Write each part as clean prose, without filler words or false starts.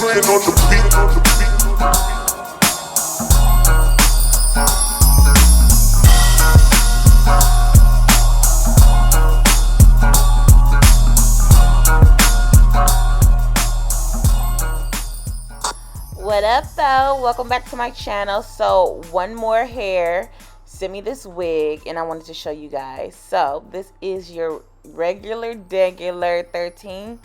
What up though? Welcome back to my channel. So one more hair sent me this wig and I wanted to show you guys. So this is your regular 13x4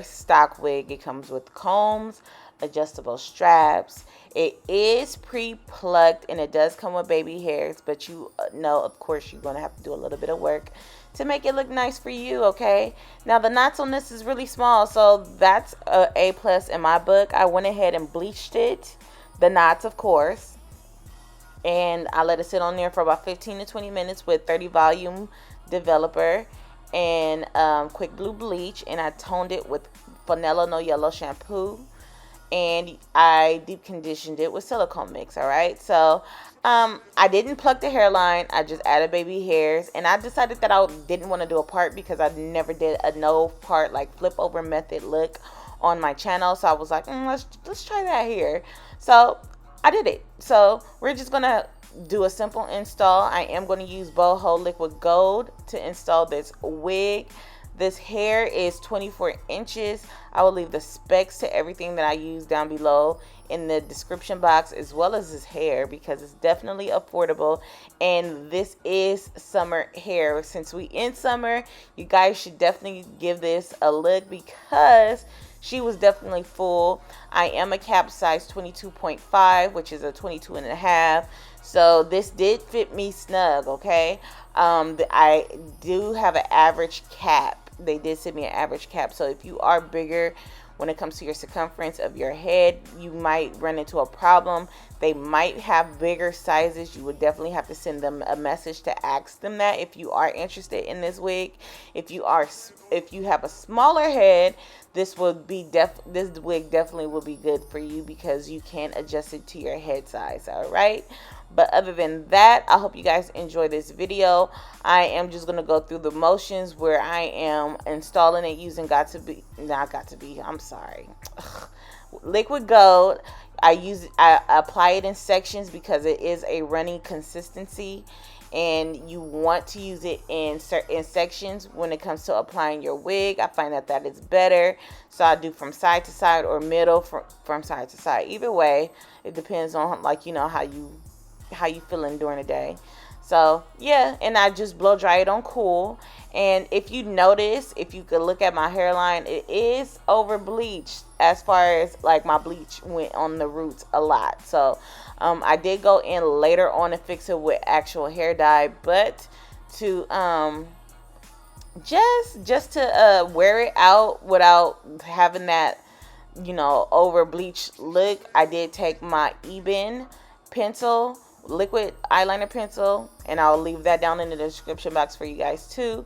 stock wig. It comes with combs, adjustable straps. It is pre-plucked and it does come with baby hairs, but you know, of course, you're going to have to do a little bit of work to make it look nice for you, okay? Now the knots on this is really small, so that's a A+ in my book. I went ahead and bleached it, the knots of course, and I let it sit on there for about 15 to 20 minutes with 30 volume developer and quick glue bleach, and I toned it with vanilla no yellow shampoo, and I deep conditioned it with silicone mix. All right, so I didn't pluck the hairline, I just added baby hairs, and I decided that I didn't want to do a part because I never did a no part like flip over method look on my channel. So I was like, let's try that here. So I did it. So we're just gonna do a simple install. I am going to use Boho Liquid Gold to install this wig. This hair is 24 inches. I will leave the specs to everything that I use down below in the description box, as well as this hair, because it's definitely affordable. And this is summer hair. Since we in summer, you guys should definitely give this a look because she was definitely full. I am a cap size 22.5, which is a 22.5. So this did fit me snug, okay? I do have an average cap. They did send me an average cap. So if you are bigger when it comes to your circumference of your head, you might run into a problem. They might have bigger sizes. You would definitely have to send them a message to ask them that if you are interested in this wig. If you have a smaller head, this wig definitely will be good for you because you can adjust it to your head size. All right. But other than that, I hope you guys enjoy this video. I am just going to go through the motions where I am installing it using Liquid Gold. I apply it in sections because it is a running consistency, and you want to use it in sections when it comes to applying your wig. I find that is better. So I do from side to side or middle from side to side. Either way, it depends on how you feeling during the day. So yeah, and I just blow dry it on cool. And if you notice, if you could look at my hairline, it is over bleached as far as like my bleach went on the roots a lot. So I did go in later on and fix it with actual hair dye, but to just to wear it out without having that, you know, over bleached look, I did take my Ebin pencil, liquid eyeliner pencil, and I'll leave that down in the description box for you guys too,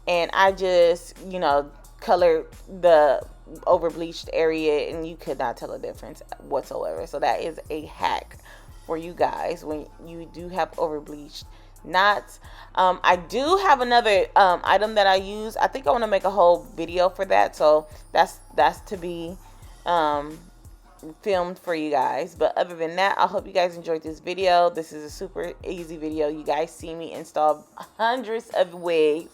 and I just, you know, colored the over bleached area, and you could not tell a difference whatsoever. So that is a hack for you guys when you do have over bleached knots. I do have another item that I use. I think I want to make a whole video for that, so that's to be filmed for you guys. But other than that, I hope you guys enjoyed this video. This is a super easy video. You guys see me install hundreds of wigs.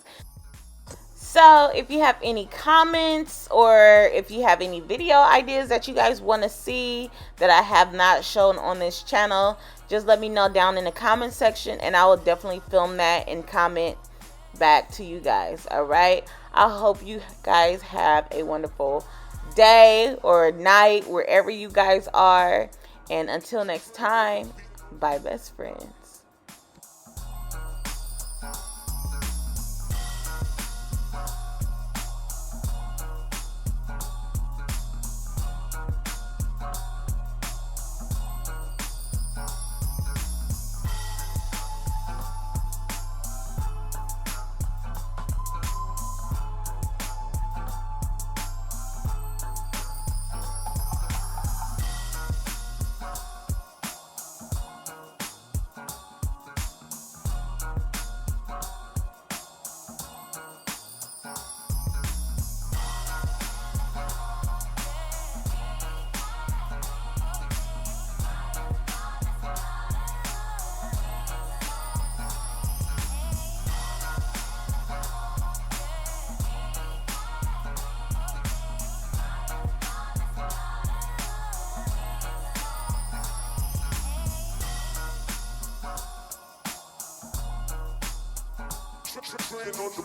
So if you have any comments or if you have any video ideas that you guys want to see that I have not shown on this channel, just let me know down in the comment section, and I will definitely film that and comment back to you guys. All right, I hope you guys have a wonderful day or night wherever you guys are, and until next time, bye best friends. Train on the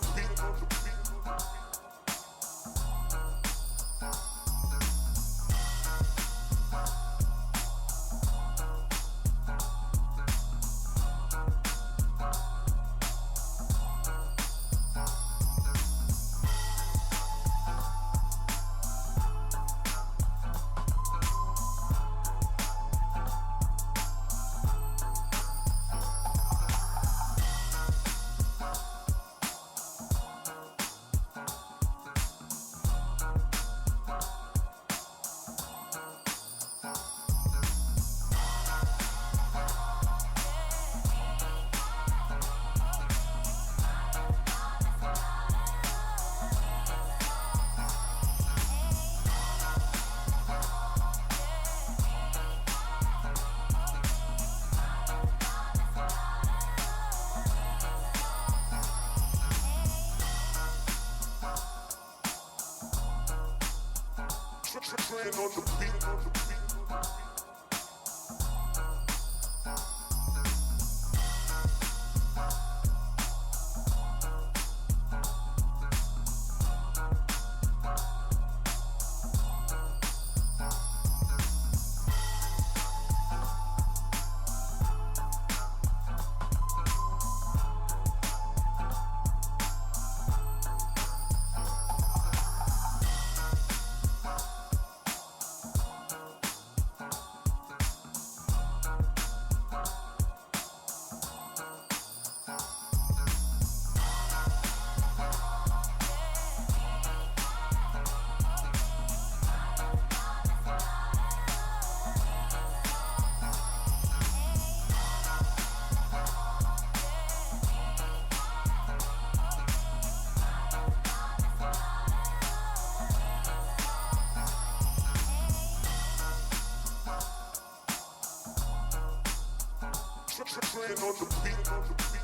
beat.